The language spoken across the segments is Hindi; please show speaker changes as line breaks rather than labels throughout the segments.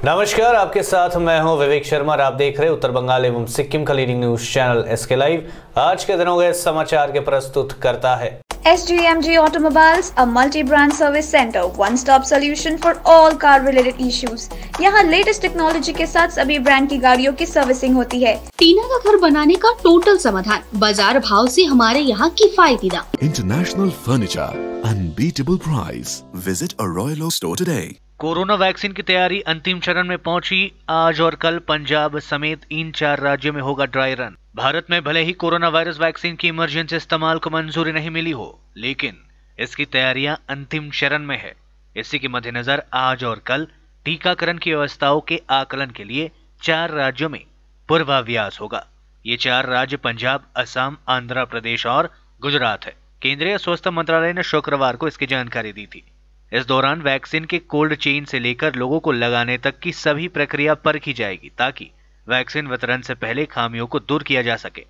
नमस्कार, आपके साथ मैं हूं विवेक शर्मा और आप देख रहे हैं उत्तर बंगाल एवं सिक्किम का leading news channel SK live. आज के दिनों के समाचार के प्रस्तुत करता है
SGMG Automobiles, a multi-brand service center, one-stop solution for all car-related issues. यहाँ लेटेस्ट टेक्नोलॉजी के साथ सभी ब्रांड की गाड़ियों की सर्विसिंग होती है।
टीना का घर बनाने का टोटल समाधान, बाजार भाव से हमारे यहाँ किफायती दाम।
International Furniture, unbeatable price. Visit a Royal Oak store today.
Corona vaccine की तैयारी अंतिम चरण में पहुंची। आज और कल पंजाब समेत इन 4 राज्यों में होगा ड्राई रन। भारत में भले ही कोरोना वायरस वैक्सीन की इमरजेंसी इस्तेमाल को मंजूरी नहीं मिली हो, लेकिन इसकी तैयारियां अंतिम चरण में है। इसी के मद्देनजर आज और कल टीकाकरण की व्यवस्थाओं के आकलन के लिए 4 राज्यों में पूर्वाभ्यास होगा। ये 4 राज्य पंजाब, असम, आंध्र प्रदेश और गुजरात है। केंद्रीय स्वास्थ्य मंत्रालय ने शुक्रवार को इसकी जानकारी दी थी। इस दौरान वैक्सीन के कोल्ड चेन से लेकर लोगों को लगाने तक की सभी प्रक्रिया परखी जाएगी, ताकि वैक्सीन वितरण से पहले खामियों को दूर किया जा सके।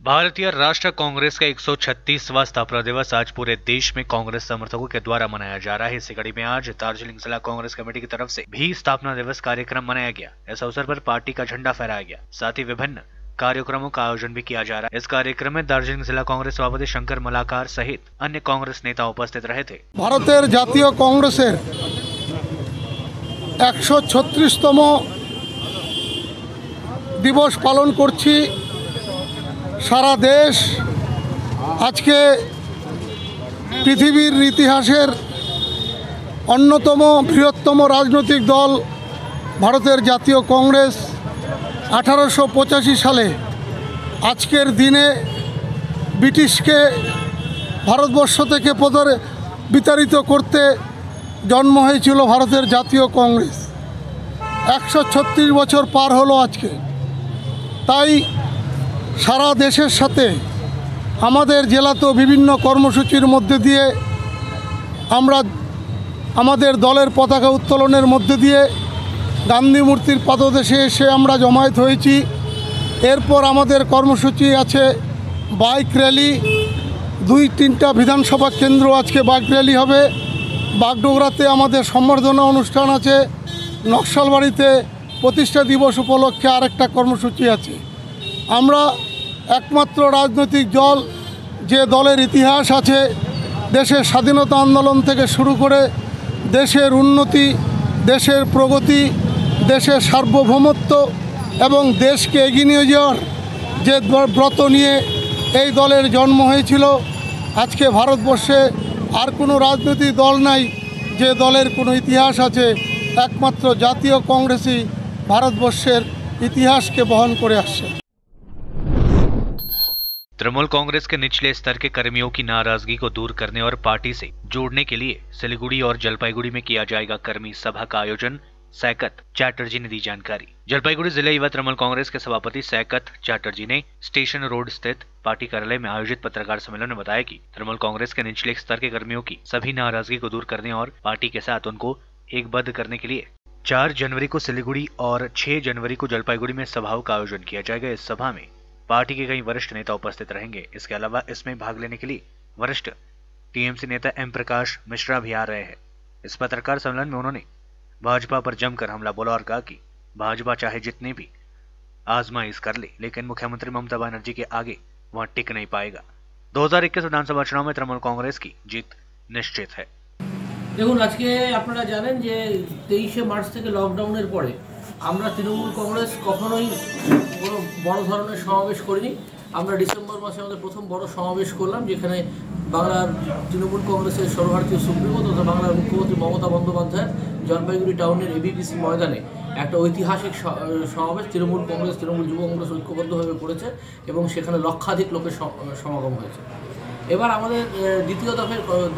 भारतीय राष्ट्रीय कांग्रेस का 136वां स्थापना दिवस आज पूरे देश में कांग्रेस समर्थकों के द्वारा मनाया जा रहा है। इसी कड़ी में आज दार्जिलिंग जिला कांग्रेस कमेटी की तरफ से भी स्थापना दिवस कार्यक्रम मनाया गया। इस अवसर पर पार्टी का झंडा फहराया गया, साथ ही विभिन्न कार्यक्रमों का आयोजन भी किया जा रहा है। इस कार्यक्रम में दार्जिलिंग जिला कांग्रेस सभापति शंकर मलाकार सहित अन्य कांग्रेस नेता उपस्थित रहे थे।
भारतेर जातीय कांग्रेसेर 136तम दिवस पालन करছি। सारा देश आज के पृथिवीर इतिहासेर अन्यतम बृहत्तम राजनैतिक दल भारतेर जातीय कांग्रेस 1885 साले आजकेर दिने ब्रिटिश के भारतवर्ष থেকে বিতাড়িত করতে जन्म হয়েছিল ভারতের জাতীয় কংগ্রেস। 136 বছর পার হলো আজকে। তাই সারা দেশের সাথে আমাদের জেলাতেও বিভিন্ন কর্মসূচির মধ্যে দিয়ে আমরা আমাদের দলের পতাকা উত্তোলনের মধ্যে দিয়ে গান্ধী মূর্তির পাদদেশে এসে আমরা জমায়েত হয়েছি। এরপর আমাদের কর্মসূচি আছে বাইক র্যালি। 2-3টা বিধানসভা কেন্দ্র আজকে বাইক র্যালি হবে। বাগডোগরাতে আমাদের সম্বর্ধনা অনুষ্ঠান আছে। নকশালবাড়িতে প্রতিষ্ঠা দিবস উপলক্ষে আরেকটা কর্মসূচি আছে। আমরা একমাত্র রাজনৈতিক দল যে দলের ইতিহাস আছে দেশের স্বাধীনতা আন্দোলন থেকে শুরু করে দেশের উন্নতি, দেশের প্রগতি, দেশের সার্বভৌমত্ব এবং দেশকে এগিয়ে নিয়ে যাওয়ার যে ব্রত নিয়ে এই দলের জন্ম হয়েছিল। আজকে ভারতবর্ষে আর কোনো রাজনৈতিক দল নাই যে দলের কোনো ইতিহাস আছে। একমাত্র জাতীয় কংগ্রেসই ভারতবর্ষের ইতিহাসকে বহন করে আসছে।
तृणमूल कांग्रेस के निचले स्तर के कर्मियों की नाराजगी को दूर करने और पार्टी से जोड़ने के लिए सिलीगुड़ी और जलपाईगुड़ी में किया जाएगा कर्मी सभा का आयोजन, सैकत चैटर्जी ने दी जानकारी। जलपाईगुड़ी जिला युवा तृणमूल कांग्रेस के सभापति सैकत चैटर्जी ने स्टेशन रोड स्थित पार्टी कार्यालय में आयोजित पत्रकार सम्मेलन में बताया कि तृणमूल कांग्रेस के निचले स्तर के कर्मियों की सभी नाराजगी को दूर करने और पार्टी के साथ उनको एकबद्ध करने के लिए 4 जनवरी को सिलीगुड़ी और 6 जनवरी को जलपाईगुड़ी में सभाओं का आयोजन किया जाएगा। इस सभा में पार्टी के कई वरिष्ठ नेता उपस्थित रहेंगे। इसके अलावा इसमें भाग लेने के लिए वरिष्ठ टीएमसी नेता एम प्रकाश मिश्रा भी आ रहे हैं। इस पत्रकार सम्मेलन में उन्होंने भाजपा पर जमकर हमला बोला और कहा कि भाजपा चाहे जितनी भी आजमाइश कर ले, लेकिन मुख्यमंत्री ममता बनर्जी के आगे वहां टिक नहीं पाएगा। 2021 विधानसभा चुनाव में तृणमूल कांग्रेस की जीत निश्चित है।
দেখুন, আজকে আপনারা জানেন যে 23শে মার্চ থেকে লকডাউনের পরে আমরা তৃণমূল কংগ্রেস কখনোই কোনো বড় ধরনের সমাবেশ করিনি। আমরা ডিসেম্বর মাসে আমাদের প্রথম বড় সমাবেশ করলাম, যেখানে বাংলার তৃণমূল কংগ্রেসের সর্বভারতীয় সুপ্রিমো তথা বাংলার মুখ্যমন্ত্রী মমতা বন্দ্যোপাধ্যায় জলপাইগুড়ি টাউনের এবিপিসি ময়দানে একটা ঐতিহাসিক সমাবেশ তৃণমূল কংগ্রেস, তৃণমূল যুব কংগ্রেস ঐক্যবদ্ধভাবে করেছে এবং সেখানে লক্ষাধিক লোকের সমাগম হয়েছে। এবার আমাদের দ্বিতীয়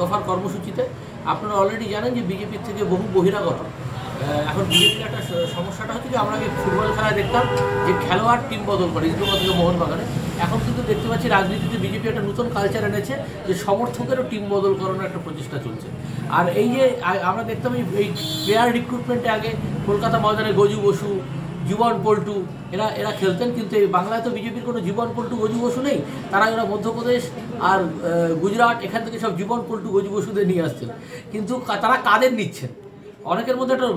দফার কর্মসূচিতে আপনারা অলরেডি জানেন যে বিজেপির থেকে বহু বহিরাগত। এখন বিজেপির একটা সমস্যাটা হচ্ছে যে আমরা আগে ফুটবল খেলায় দেখতাম যে খেলোয়াড় টিম বদল করে ইস্টবেঙ্গল থেকে মোহনবাগানে। এখন কিন্তু দেখতে পাচ্ছি রাজনীতিতে বিজেপি একটা নতুন কালচার এনেছে যে সমর্থকেরও টিম বদল করানোর একটা প্রচেষ্টা চলছে। আর এই যে আমরা দেখতাম এই প্লেয়ার রিক্রুটমেন্টে আগে কলকাতা ময়দানে গজু বসু, জীবন পল্টু এরা খেলতেন, কিন্তু এই বাংলায় তো বিজেপির কোনো জীবন পল্টু গজু বসু নেই। এরা মধ্যপ্রদেশ আর গুজরাট এখান থেকে সব জীবন পল্টু গজু বসুদের নিয়ে আসছেন, কিন্তু তারা কাদের নিচ্ছেন? অনেকের মধ্যে একটা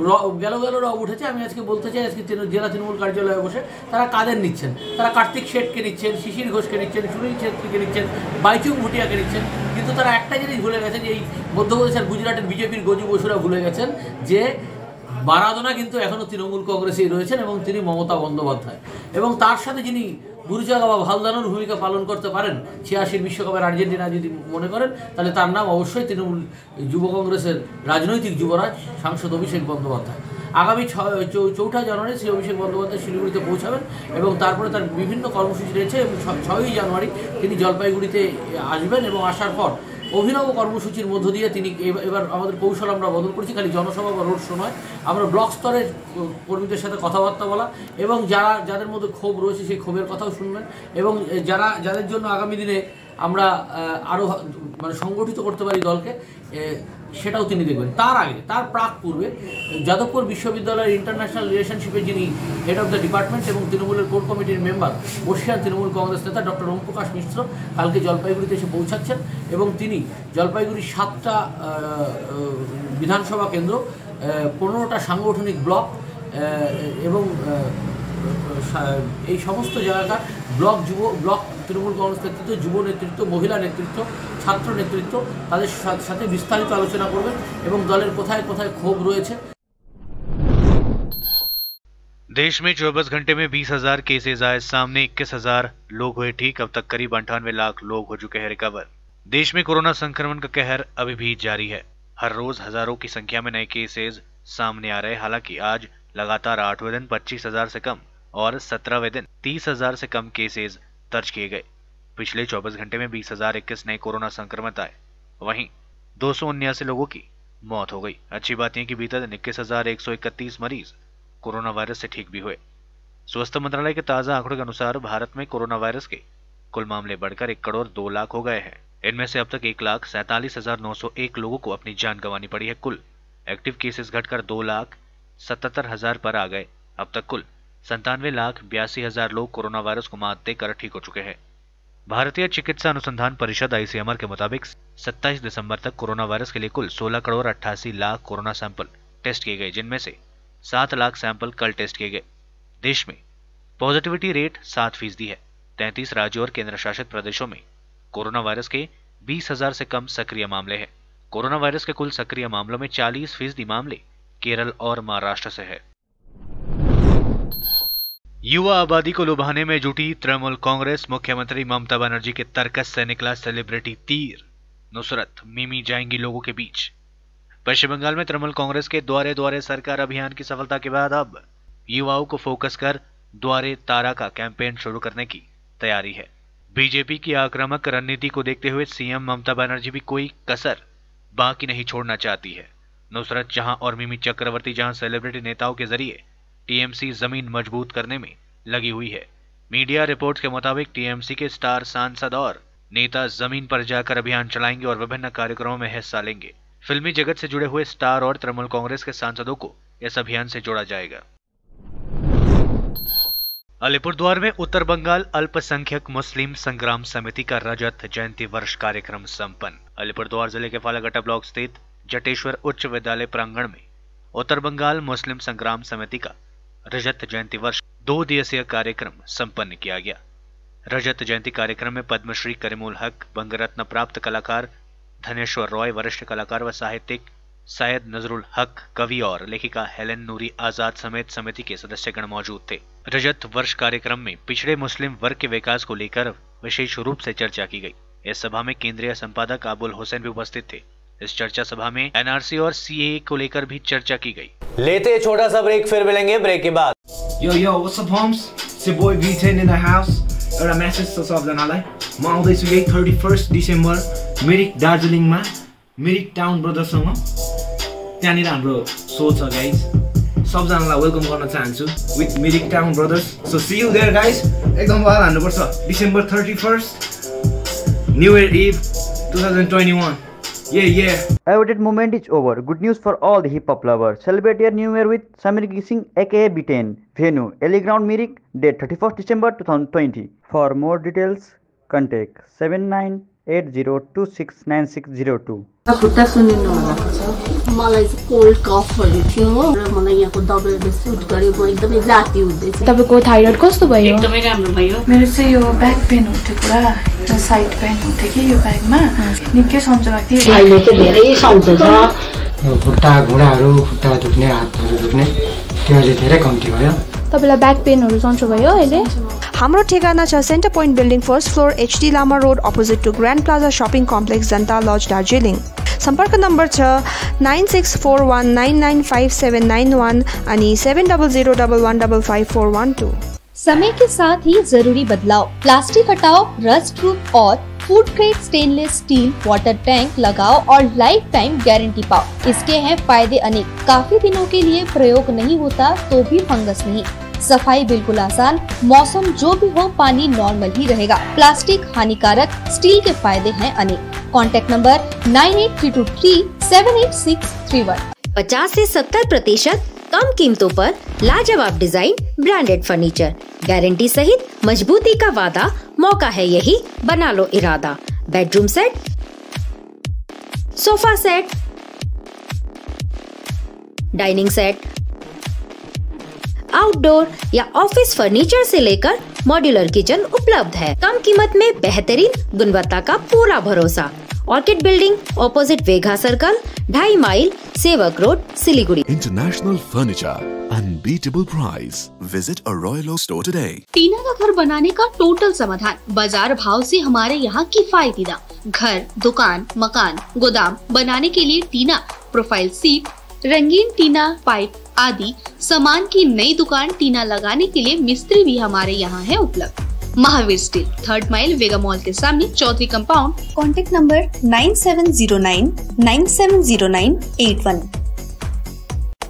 গেল রব উঠেছে। আমি আজকে বলতে চাই, আজকে জেলা তৃণমূল কার্যালয়ে বসে তারা কাদের নিচ্ছেন, তারা কার্তিক শেঠকে নিচ্ছেন, শিশির ঘোষকে নিচ্ছেন, সুনীল ছেত্রীকে নিচ্ছেন, বাইচুং ভুটিয়াকে নিচ্ছেন, কিন্তু তারা একটা জিনিস ভুলে গেছেন, যে এই মধ্যপ্রদেশ আর গুজরাটের বিজেপির গজু বসুরা ভুলে গেছেন যে মারাদোনা কিন্তু এখনও তৃণমূল কংগ্রেসেই রয়েছেন এবং তিনি মমতা বন্দ্যোপাধ্যায়, এবং তার সাথে যিনি বুরুচাগা বা ভালদানোর ভূমিকা পালন করতে পারেন 86 বিশ্বকাপের আর্জেন্টিনা যদি মনে করেন, তাহলে তার নাম অবশ্যই তৃণমূল যুব কংগ্রেসের রাজনৈতিক যুবরাজ সাংসদ অভিষেক বন্দ্যোপাধ্যায়। আগামী 4 জানুয়ারি শ্রী অভিষেক বন্দ্যোপাধ্যায় শিলিগুড়িতে পৌঁছাবেন এবং তারপরে তার বিভিন্ন কর্মসূচি রয়েছে এবং 6 জানুয়ারি তিনি জলপাইগুড়িতে আসবেন এবং আসার পর অভিনব কর্মসূচির মধ্য দিয়ে তিনি এবার আমাদের কৌশল আমরা বদল করেছি, খালি জনসভা বা রোড শো নয়, আমরা ব্লক স্তরের কর্মীদের সাথে কথাবার্তা বলা এবং যাদের মধ্যে ক্ষোভ রয়েছে সেই ক্ষোভের কথাও শুনবেন এবং যাদের জন্য আগামী দিনে আমরা আরও মানে সংগঠিত করতে পারি দলকে, সেটাও তিনি দেখবেন। তার আগে, তার প্রাক পূর্বে যাদবপুর বিশ্ববিদ্যালয়ের ইন্টারন্যাশনাল রিলেশনশিপে যিনি হেড অফ দ্য ডিপার্টমেন্ট এবং তৃণমূলের কোর কমিটির মেম্বার বর্ষিয়ান তৃণমূল কংগ্রেস নেতা ডক্টর ওম প্রকাশ মিশ্র কালকে জলপাইগুড়িতে এসে পৌঁছাচ্ছেন এবং তিনি জলপাইগুড়ির 7টা বিধানসভা কেন্দ্র, 15টা সাংগঠনিক ব্লক এবং এই সমস্ত জায়গার ব্লক তৃণমূল কংগ্রেস নেতৃত্ব, যুব নেতৃত্ব, মহিলা নেতৃত্ব, ছাত্র নেতৃত্ব তাদের সাথে বিস্তারিত আলোচনা করবেন এবং দলের কোথায় কোথায় ক্ষোভ রয়েছে।
देश में 24 घंटे में 20,000 केसेज आए सामने, 21,000 लोग हुए ठीक। अब तक करीब 98 लाख लोग हो चुके हैं रिकवर। देश में कोरोना संक्रमण का कहर अभी भी जारी है। हर रोज हजारों की संख्या में नए केसेज सामने आ रहे। हालांकि आज लगातार 8वें दिन 25,000 से कम और 17वें दिन 30,000 से कम केसेज दर्ज किए गए। पिछले 24 घंटे में 20,021 नए कोरोना संक्रमित आए, वहीं 279 लोगों की मौत हो गई। अच्छी बात यह कि बीते दिन 21,131 मरीज कोरोना वायरस से ठीक भी हुए। स्वास्थ्य मंत्रालय के ताजा आंकड़ों के अनुसार भारत में कोरोना वायरस के कुल मामले बढ़कर 1 करोड़ 2 लाख हो गए हैं। इनमें से अब तक 1,47,901 लोगों को अपनी जान गंवानी पड़ी है। कुल एक्टिव केसेस घटकर 2,77,000 पर आ गए। अब तक कुल 97,82,000 लोग कोरोना वायरस को मात देकर ठीक हो चुके हैं। भारतीय चिकित्सा अनुसंधान परिषद ICMR के मुताबिक 27 दिसंबर तक कोरोना वायरस के लिए कुल 16 crore 88 lakh corona sample test किए गए, जिनमें से 7 लाख सैंपल कल टेस्ट किए गए। देश में पॉजिटिविटी रेट 7% है। 33 राज्यों और केंद्र शासित प्रदेशों में कोरोना वायरस के 20,000 से कम सक्रिय मामले हैं। कोरोना वायरस के कुल सक्रिय मामलों में 40% मामले केरल और महाराष्ट्र से है। युवा आबादी को लुभाने में जुटी तृणमूल कांग्रेस। मुख्यमंत्री ममता बनर्जी के तर्कस से निकला सेलिब्रिटी तीर। नुसरत मिमी जाएंगी लोगों के बीच। पश्चिम बंगाल में तृणमूल कांग्रेस के द्वारे द्वारे सरकार अभियान की सफलता के बाद अब युवाओं को फोकस कर द्वारे तारा का कैंपेन शुरू करने की तैयारी है। बीजेपी की आक्रामक रणनीति को देखते हुए सीएम ममता बनर्जी भी कोई कसर बाकी नहीं छोड़ना चाहती है। नुसरत जहां और मिमी चक्रवर्ती जहां सेलिब्रिटी नेताओं के जरिए टीएमसी जमीन मजबूत करने में लगी हुई है। मीडिया रिपोर्ट्स के मुताबिक टीएमसी के स्टार सांसद और नेता जमीन पर जाकर अभियान चलाएंगे और विभिन्न कार्यक्रमों में हिस्सा लेंगे। फिल्मी जगत से जुड़े हुए स्टार और तृणमूल कांग्रेस के सांसदों को इस अभियान से जोड़ा जाएगा। अलीपुरद्वार में उत्तर बंगाल अल्पसंख्यक मुस्लिम संग्राम समिति का रजत जयंती वर्ष कार्यक्रम संपन्न। अलीपुरद्वार जिले के फालागट्टा ब्लॉक स्थित जटेश्वर उच्च विद्यालय प्रांगण में उत्तर बंगाल मुस्लिम संग्राम समिति का रजत जयंती वर्ष 2 दिवसीय कार्यक्रम संपन्न किया गया। रजत जयंती कार्यक्रम में पद्मश्री करीमुल हक, बंगरत्न प्राप्त कलाकार धनेश्वर रॉय, वरिष्ठ कलाकार व साहित्यिक सैयद नजरुल हक, कवि और लेखिका हेलेन नूरी आजाद समेत समिति के सदस्यगण मौजूद थे। रजत वर्ष कार्यक्रम में पिछड़े मुस्लिम वर्ग के विकास को लेकर विशेष रूप से चर्चा की गई। इस सभा में केंद्रीय संपादक अबुल हुसैन भी उपस्थित थे। इस चर्चा सभा में एनआरसी और सीएए को लेकर भी चर्चा की गई।
लेते छोटा सा ब्रेक, फिर मिलेंगे ब्रेक के बाद।
Yo, what's up, homes? It's your boy V10 in the house. एउटा मेसेज छ सबजनालाई, म आउँदैछु यही 31 डिसेम्बर मिरिक दार्जिलिङमा मिरिक टाउन ब्रदर्ससँग। त्यहाँनिर हाम्रो सो छ गाइज, सबजनालाई वेलकम गर्न चाहन्छु with Mirik town brothers. So see you there guys. एकदम वाल हान्नुपर्छ। December 31 new year eve 2021। Yeah.
Awaited moment is over. Good news for all the hip hop lovers. Celebrate your new year with Samir Gising aka B10. Venue Ellie Ground Mirik. Date 31st December 2020. For more details, contact 79 80269602।
खुट्टा सुन्निनु भएको छ। मलाई चाहिँ कोल्ड कफहरू थियो र मलाई यहाँको दबाईले सुट गर्यो। म एकदमै जाती हुँदैछ।
तपाईको थाइरोइड कस्तो भयो?
एकदमै राम्रो भयो।
मेरो चाहिँ यो ब्याक पेन हुन्थ्यो पुरा, यो साइड पेन हुन्थ्यो कि यो ब्याकमा निकै सन्चो भएको थियो।
अहिले चाहिँ धेरै सन्चो छ।
खुट्टा घुँडाहरू, खुट्टा दुख्ने, हातहरू दुख्ने त्यो अहिले धेरै कम्ती भयो।
तपाईलाई ब्याक पेनहरू सन्चो भयो अहिले?
हाम्रो ठेगाना छ center point building first floor HD Lama road opposite to grand plaza shopping complex Janata lodge Darjeeling. सम्पर्क नम्बर छ 9641995791 अनि 7001155412।
समय के साथ ही जरूरी बदलाव, प्लास्टिक हटाओ, रस्ट प्रूफ और food grade stainless still water tank लगाओ और लाइफ टाइम गारंटी पाओ। इसके हैं फायदे अनेक। काफी दिनों के लिए प्रयोग नहीं होता तो भी फंगस नहीं, सफाई बिल्कुल आसान, मौसम जो भी हो पानी नॉर्मल ही रहेगा। प्लास्टिक हानिकारक, स्टील के फायदे हैं अनेक। Contact number 9832378631।
50 से 70% कम कीमतों पर लाजवाब डिजाइन, ब्रांडेड फर्नीचर, गारंटी सहित मजबूती का वादा। मौका है यही, बना लो इरादा। Bedroom set, sofa set, dining set, outdoor या ऑफिस फर्नीचर से लेकर मॉड्यूलर किचन उपलब्ध है। कम कीमत में बेहतरीन गुणवत्ता का पूरा भरोसा। ऑर्किड बिल्डिंग ऑपोजिट वेगा सर्कल, 2.5 माइल, सेवक road, Siliguri.
International Furniture, unbeatable price. Visit a Royal Oak store today.
टीना का घर बनाने का टोटल समाधान, बाजार भाव से हमारे यहाँ किफायती दाम। घर, दुकान, मकान, गोदाम बनाने के लिए टीना, प्रोफाइल सीट, रंगीन टीना, पाइप आदि सामान की नई दुकान टीना लगाने के लिए मिस्त्री भी हमारे यहाँ है उपलब्ध। Mahavir steel, 3rd mile, Vega mall के सामने, Chaudhary compound.
Contact number 9709970981।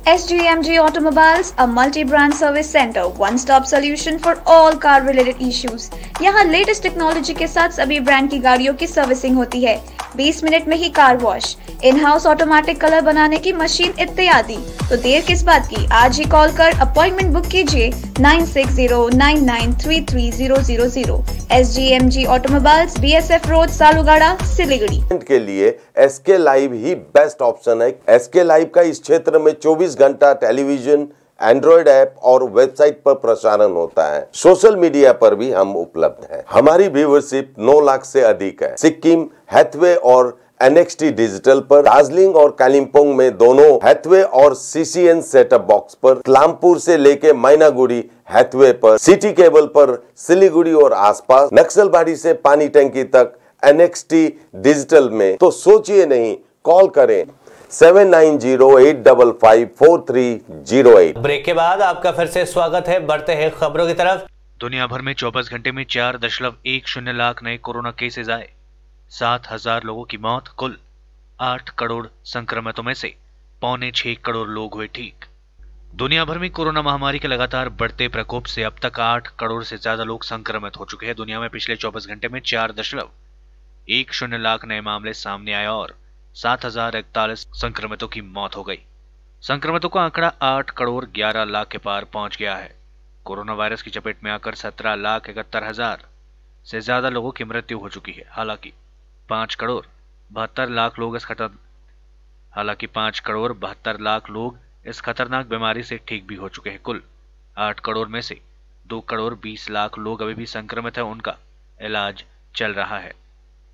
SGMG Automobiles, a multi-brand service center, one-stop solution for all car-related issues. यहाँ लेटेस्ट टेक्नोलॉजी के साथ सभी ब्रांड की गाड़ियों की सर्विसिंग होती है। 20 मिनट में ही car wash, in house automatic colour बनाने की मशीन इत्यादि। तो देर किस बात की, आज ही कॉल कर अपॉइंटमेंट बुक कीजिए 9609933000। SGMG Automobiles, BSF road, Salugara, Siliguri.
के लिए SK लाइव ही बेस्ट ऑप्शन है। SK लाइव का इस क्षेत्र में 24 घंटा टेलीविजन, एंड्रॉइड ऐप और वेबसाइट पर प्रसारण होता है। सोशल मीडिया पर भी हम उपलब्ध हैं। हमारी व्यूवरशिप 9 लाख से अधिक है। सिक्किम, हैथवे और NXT डिजिटल पर, दार्जिलिंग और कालिम्पोंग में दोनों हैथवे और CCN सेटअप बॉक्स पर, लामपुर से लेके मैनागुड़ी हैथवे पर, सिटी केबल पर, सिलीगुड़ी और आसपास, नक्सलबाड़ी से पानी टंकी तक NXT डिजिटल में। तो सोचिए नहीं, कॉल करें 7908554308।
ब्रेक के बाद आपका फिर से स्वागत है। बढ़ते हैं खबरों की तरफ।
दुनिया भर में 24 घंटे में 4.10 लाख नए कोरोना केसेस आए, 7,000 लोगों की मौत। कुल 8 करोड़ संक्रमितों में से 5.25 करोड़ लोग हुए ठीक। दुनिया भर में कोरोना महामारी के लगातार बढ़ते प्रकोप से अब तक 8 करोड़ से ज्यादा लोग संक्रमित हो चुके हैं। दुनिया में पिछले 24 घंटे में 4.10 लाख नए मामले सामने आए और 7,041 संक्रमितों की मौत हो गई। संक्रमितों का आंकड़ा 8 करोड़ 11 लाख के पार पहुंच गया है। कोरोना वायरस की चपेट में आकर 17,71,000 से ज्यादा लोगों की मृत्यु हो चुकी है। हालांकि 5 करोड़ 72 लाख लोग इस खतरनाक बीमारी से ठीक भी हो चुके हैं। कुल 8 करोड़ में से 2 करोड़ 20 लाख लोग अभी भी संक्रमित है, उनका इलाज चल रहा है।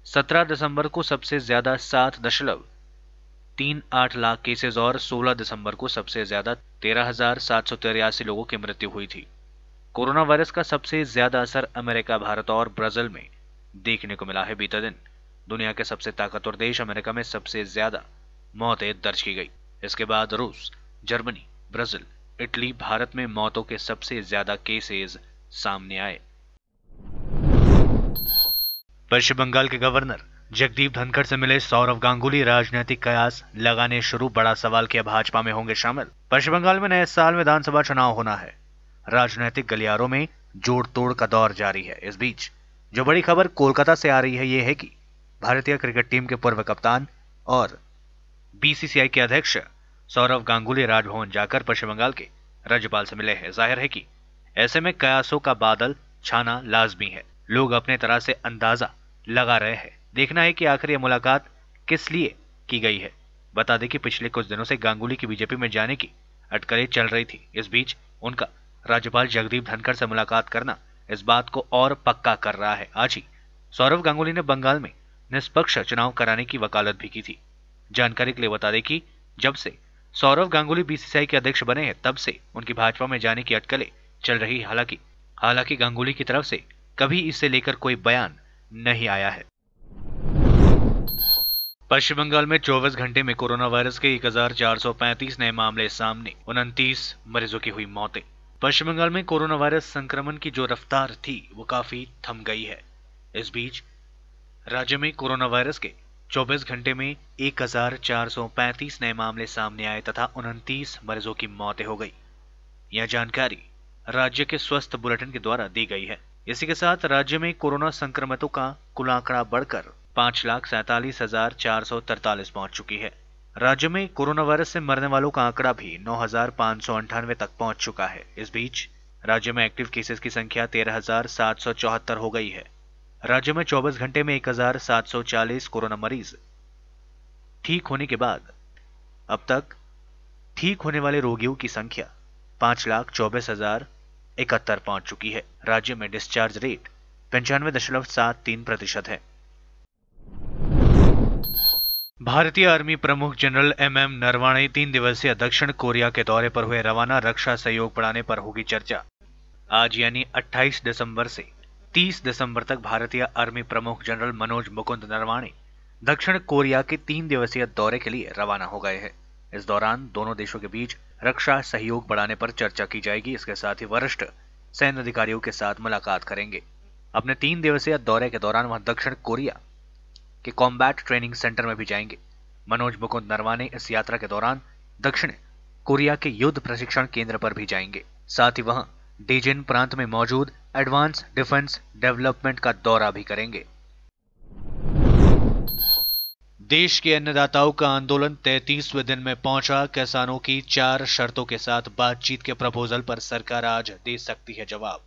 17 दिसंबर को सबसे ज्यादा 7.38 लाख केसेस और 16 दिसंबर को सबसे ज्यादा 13,783 लोगों की मृत्यु हुई थी। कोरोना वायरस का सबसे ज्यादा असर अमेरिका, भारत और ब्राजील में देखने को मिला है। बीते दिन दुनिया के सबसे ताकतवर देश अमेरिका में सबसे ज्यादा मौतें दर्ज की गई। इसके बाद रूस, जर्मनी, ब्राजील, इटली, भारत में मौतों के सबसे ज्यादा केसेस सामने आए। पश्चिम बंगाल के गवर्नर जगदीप धनखड़ से मिले सौरव गांगुली, राजनीतिक कयास लगाने शुरू, बड़ा सवाल किया भाजपा में होंगे शामिल। पश्चिम बंगाल में नए साल में विधानसभा चुनाव होना है। राजनीतिक गलियारों में जोड़ तोड़ का दौर जारी है। इस बीच जो बड़ी खबर कोलकाता से आ रही है ये है कि भारतीय क्रिकेट टीम के पूर्व कप्तान और BCCI के अध्यक्ष सौरव गांगुली राजभवन जाकर पश्चिम बंगाल के राज्यपाल से मिले हैं। जाहिर है कि ऐसे में कयासों का बादल छाना लाजमी है। लोग अपने तरह से अंदाजा लगा रहे हैं देखना है कि आखिर यह मुलाकात किस लिए की गई है। बता दें कि पिछले कुछ दिनों से गांगुली की बीजेपी में जाने की अटकलें चल रही थी। इस बीच उनका राज्यपाल जगदीप धनखड़ से मुलाकात करना इस बात को और पक्का कर रहा है। आज ही सौरव गांगुली ने बंगाल में निष्पक्ष चुनाव कराने की वकालत भी की थी। जानकारी के लिए बता दें कि जब से सौरव गांगुली बीसीसीआई के अध्यक्ष बने हैं तब से उनकी भाजपा में जाने की अटकलें चल रही। हालांकि गांगुली की तरफ से कभी इसे लेकर कोई बयान नहीं आया है। पश्चिम बंगाल में 24 घंटे में कोरोना वायरस के 1435 नए मामले सामने, 29 मरीजों की हुई मौतें। पश्चिम बंगाल में कोरोना वायरस संक्रमण की जो रफ्तार थी वो काफी थम गई है। इस बीच राज्य में कोरोना वायरस के 24 घंटे में 1435 नए मामले सामने आए तथा 29 मरीजों की मौतें हो गई। यह जानकारी राज्य के स्वास्थ्य बुलेटिन के द्वारा दी गई है। इसी के साथ राज्य में कोरोना संक्रमितों का कुल आंकड़ा बढ़कर 5,47,443 पहुंच चुकी है। राज्य में कोरोना वायरस से मरने वालों का आंकड़ा भी 9,598 तक पहुंच चुका है। इस बीच राज्य में एक्टिव केसेस की संख्या 13,774 हो गई है। राज्य में 24 घंटे में 1,740 कोरोना मरीज ठीक होने के बाद अब तक ठीक होने वाले रोगियों की संख्या 5,24,071 पहुंच चुकी है। राज्य में डिस्चार्ज रेट 95.73% है। भारतीय आर्मी प्रमुख जनरल MM नरवाणे 3 दिवसीय दक्षिण कोरिया के दौरे पर हुए रवाना। रक्षा सहयोग बढ़ाने पर होगी चर्चा। आज यानी 28 दिसंबर से 30 दिसंबर तक भारतीय आर्मी प्रमुख जनरल मनोज मुकुंद नरवाणे दक्षिण कोरिया के 3 दिवसीय दौरे के लिए रवाना हो गए हैं। इस दौरान दोनों देशों के बीच रक्षा सहयोग बढ़ाने पर चर्चा की जाएगी। इसके साथ ही वरिष्ठ सैन्य अधिकारियों के साथ मुलाकात करेंगे। अपने 3 दिवसीय दौरे के दौरान वह दक्षिण कोरिया के कॉम्बैट ट्रेनिंग सेंटर में भी जाएंगे। मनोज मुकुंद नरवाणे इस यात्रा के दौरान दक्षिण कोरिया के युद्ध प्रशिक्षण केंद्र पर भी जाएंगे। साथ ही वहां डेजिन प्रांत में मौजूद एडवांस डिफेंस डेवलपमेंट का दौरा भी करेंगे। देश के अन्नदाताओं का आंदोलन 33वें दिन में पहुंचा। किसानों की 4 शर्तों के साथ बातचीत के प्रपोजल पर सरकार आज दे सकती है जवाब।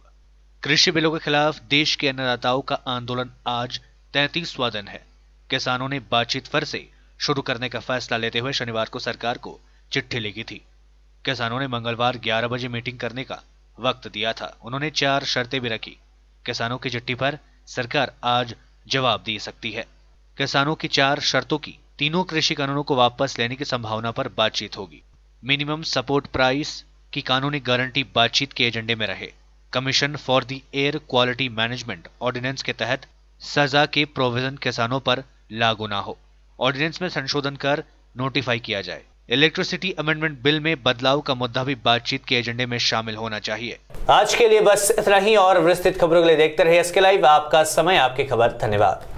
कृषि बिलों के खिलाफ देश के अन्नदाताओं का आंदोलन आज 33वां दिन है। किसानों ने बातचीत फिर से शुरू करने का फैसला लेते हुए शनिवार को सरकार को चिट्ठी लिखी थी। किसानों ने मंगलवार 11 बजे मीटिंग करने का वक्त दिया था। उन्होंने 4 शर्तें भी रखी। किसानों की चिट्ठी पर सरकार आज जवाब दे सकती है। किसानों की 4 शर्तों की तीनों कृषि कानूनों को वापस लेने की संभावना पर बातचीत होगी। मिनिमम सपोर्ट प्राइस की कानूनी गारंटी बातचीत के एजेंडे में रहे। Commission for the air quality management ordinance के तहत सजा के प्रोविजन किसानों पर लागू ना हो। ऑर्डिनेंस में संशोधन कर नोटिफाई किया जाए। इलेक्ट्रिसिटी अमेंडमेंट बिल में बदलाव का मुद्दा भी बातचीत के एजेंडे में शामिल होना चाहिए।
आज के लिए बस इतना ही और विस्तृत खबरों के लिए देखते रहिए SK लाइव। आपका समय आपकी खबर। धन्यवाद।